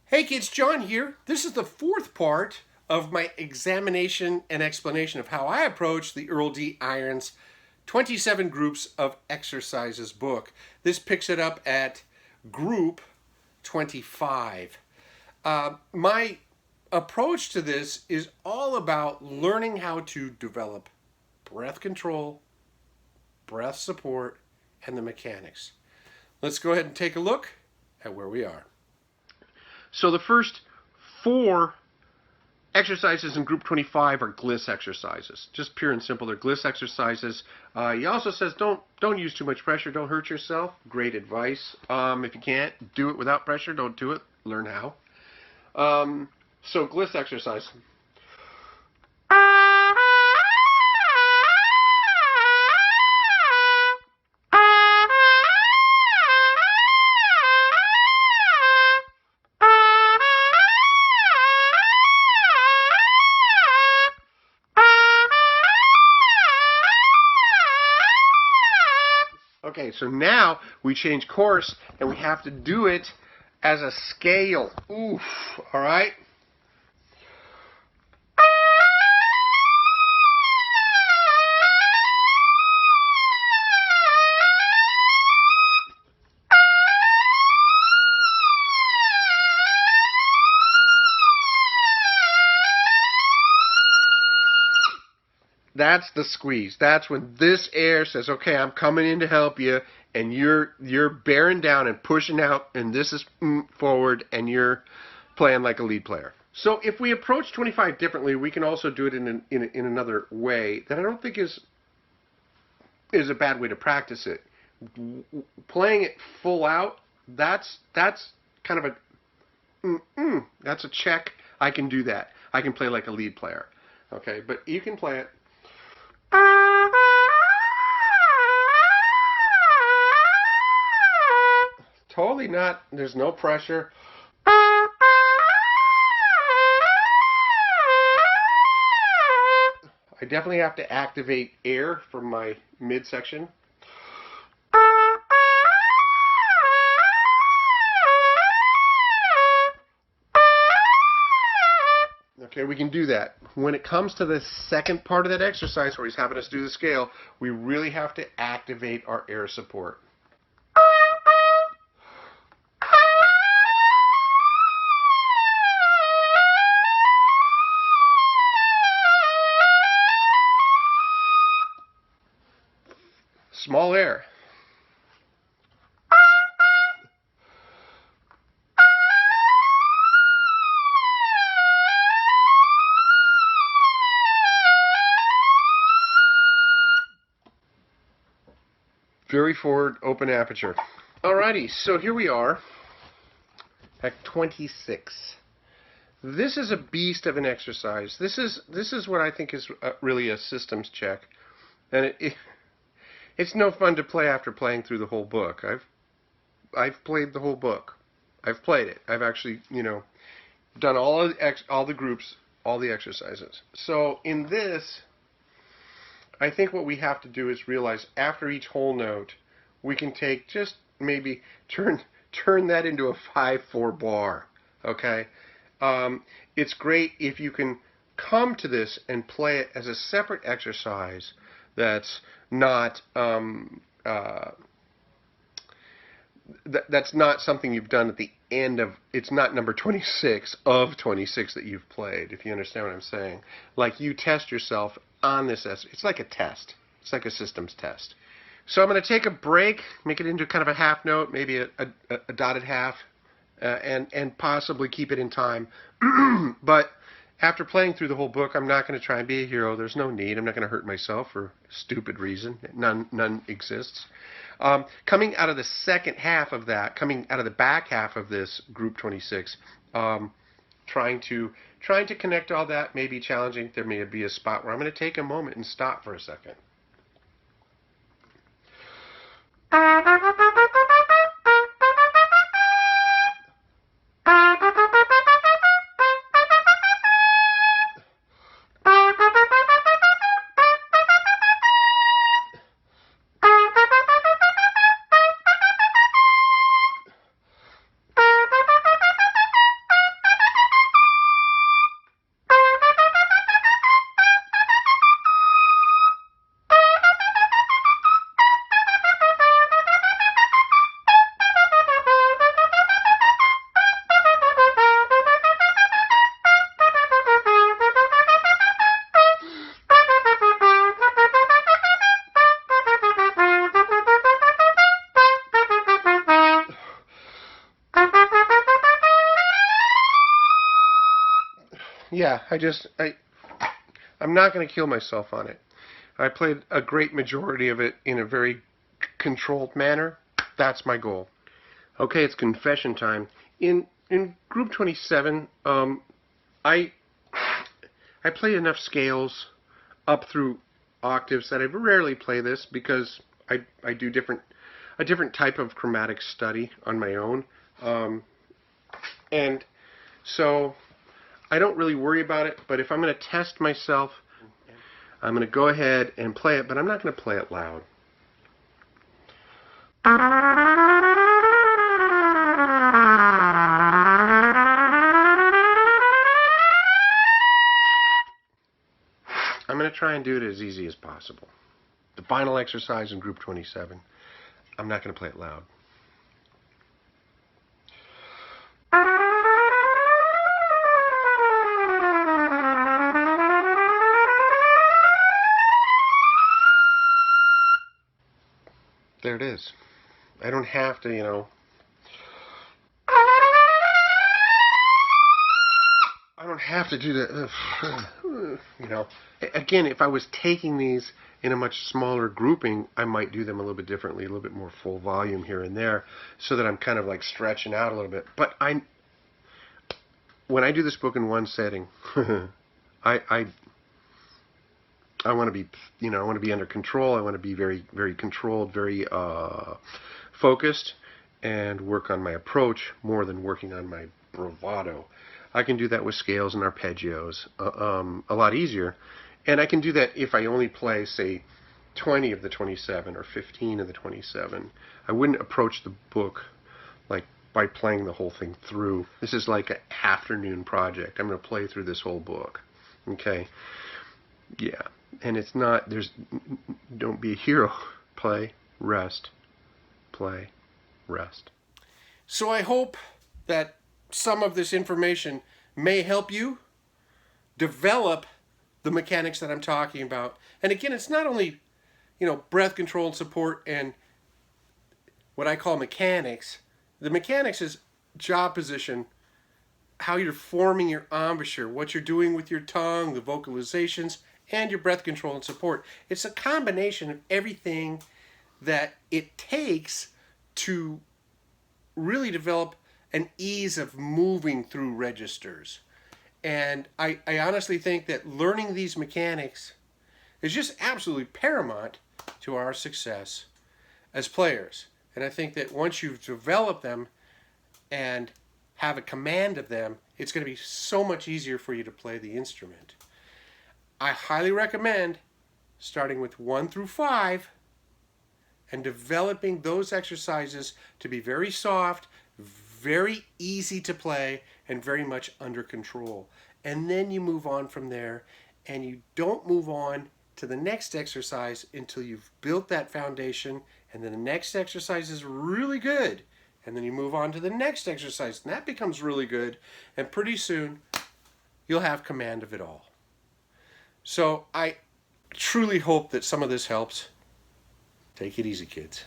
Hey kids, John here. This is the fourth part of my examination and explanation of how I approach the Earl D Irons 27 Groups of Exercises book. This picks it up at group 25. My approach to this is all about learning how to develop breath control, breath support, and the mechanics. Let's go ahead and take a look at where we are. So the first four exercises in group 25 are gliss exercises. Just pure and simple, they're gliss exercises. He also says don't use too much pressure, don't hurt yourself. Great advice. If you can't do it without pressure, don't do it. Learn how. So gliss exercise. Okay, so now we change course and we have to do it as a scale. Oof, all right? That's the squeeze. That's when this air says, okay, I'm coming in to help you, and you're bearing down and pushing out, and this is forward, and you're playing like a lead player. So if we approach 25 differently, we can also do it in another way that I don't think is a bad way to practice it. Playing it full out, that's kind of a that's a check. I can do that. I can play like a lead player. Okay, but you can play it. Totally not. There's no pressure. I definitely have to activate air from my midsection. Okay, we can do that. When it comes to the second part of that exercise where he's having us do the scale, we really have to activate our air support. Small air. Very forward, open aperture. Alrighty, so here we are at 26. This is a beast of an exercise. This is what I think is really a systems check, and it's no fun to play after playing through the whole book. I've played the whole book. I've played it. I've actually done all the groups, all the exercises. So in this, I think what we have to do is realize after each whole note, we can take just maybe turn that into a 5/4 bar. Okay, it's great if you can come to this and play it as a separate exercise. That's not that's not something you've done at the end of. It's not number 26 of 26 that you've played. If you understand what I'm saying, like you test yourself on this. It's like a test. It's like a systems test. So I'm going to take a break, make it into kind of a half note, maybe a dotted half, and possibly keep it in time. But after playing through the whole book, I'm not going to try and be a hero. There's no need. I'm not going to hurt myself for stupid reason. None exists. Coming out of the second half of that, coming out of the back half of this group 26, trying to connect all that may be challenging. There may be a spot where I'm going to take a moment and stop for a second. yeah, I'm not going to kill myself on it. I played a great majority of it in a very controlled manner. That's my goal. Okay, it's confession time. In group 27, I play enough scales up through octaves that I rarely play this because I do a different type of chromatic study on my own, and so I don't really worry about it. But if I'm going to test myself, I'm going to go ahead and play it, but I'm not going to play it loud. I'm going to try and do it as easy as possible. The final exercise in group 27, I'm not going to play it loud. There it is. I don't have to, I don't have to do that. Again, if I was taking these in a much smaller grouping, I might do them a little bit differently, a little bit more full volume here and there, so that I'm kind of like stretching out a little bit. But when I do this book in one setting, I want to be, I want to be under control. I want to be very, very controlled, very focused, and work on my approach more than working on my bravado. I can do that with scales and arpeggios a lot easier, and I can do that if I only play, say, 20 of the 27 or 15 of the 27. I wouldn't approach the book like by playing the whole thing through. This is like an afternoon project. I'm going to play through this whole book. Okay? Yeah. And it's not, don't be a hero. Play, rest, play, rest. So I hope that some of this information may help you develop the mechanics that I'm talking about. And again, it's not only, breath control and support and what I call mechanics. The mechanics is jaw position, how you're forming your embouchure, what you're doing with your tongue, the vocalizations, and your breath control and support. It's a combination of everything that it takes to really develop an ease of moving through registers. And I honestly think that learning these mechanics is just absolutely paramount to our success as players. And I think that once you've developed them and have a command of them, it's going to be so much easier for you to play the instrument. I highly recommend starting with 1 through 5 and developing those exercises to be very soft, very easy to play, and very much under control. And then you move on from there, and you don't move on to the next exercise until you've built that foundation, and then the next exercise is really good. And then you move on to the next exercise, and that becomes really good, and pretty soon you'll have command of it all. So I truly hope that some of this helps. Take it easy, kids.